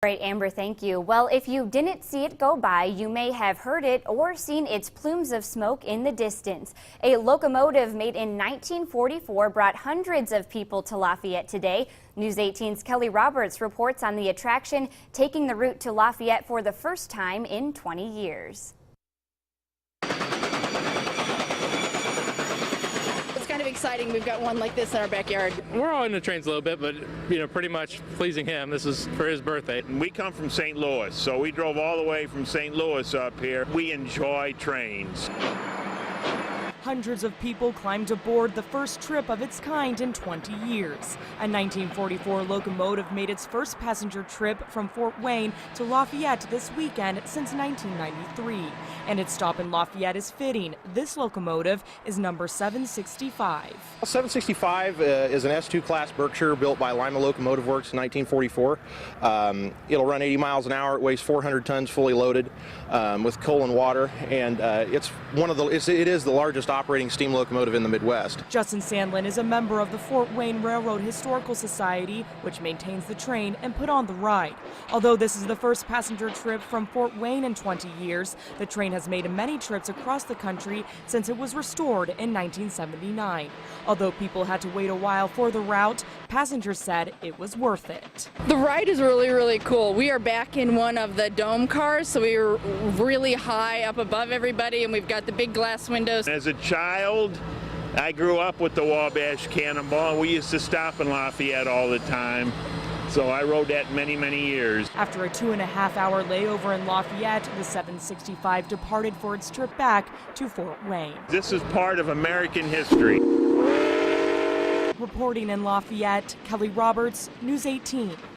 Right, Amber, thank you. Well, if you didn't see it go by, you may have heard it or seen its plumes of smoke in the distance. A locomotive made in 1944 brought hundreds of people to Lafayette today. News 18's Kelly Roberts reports on the attraction taking the route to Lafayette for the first time in 20 years. Kind of exciting. We've got one like this in our backyard. We're all in the trains a little bit, but pretty much pleasing him. This is for his birthday. We come from St. Louis, so we drove all the way from St. Louis up here. We enjoy trains. Hundreds of people climbed aboard the first trip of its kind in 20 years. A 1944 locomotive made its first passenger trip from Fort Wayne to Lafayette this weekend since 1993. And its stop in Lafayette is fitting. This locomotive is number 765. 765 is an S2 class Berkshire built by Lima Locomotive Works in 1944. It'll run 80 miles an hour. It weighs 400 tons fully loaded with coal and water. And it is the largest operating steam locomotive in the Midwest. Justin Sandlin is a member of the Fort Wayne Railroad Historical Society, which maintains the train and put on the ride. Although this is the first passenger trip from Fort Wayne in 20 years, the train has made many trips across the country since it was restored in 1979. Although people had to wait a while for the route, passengers said it was worth it. The ride is really, really cool. We are back in one of the dome cars, so we are really high up above everybody, and we've got the big glass windows. As a child, I grew up with the Wabash Cannonball. We used to stop in Lafayette all the time. So I rode that many, many years. After a 2.5-hour layover in Lafayette, the 765 departed for its trip back to Fort Wayne. This is part of American history. Reporting in Lafayette, Kelly Roberts, News 18.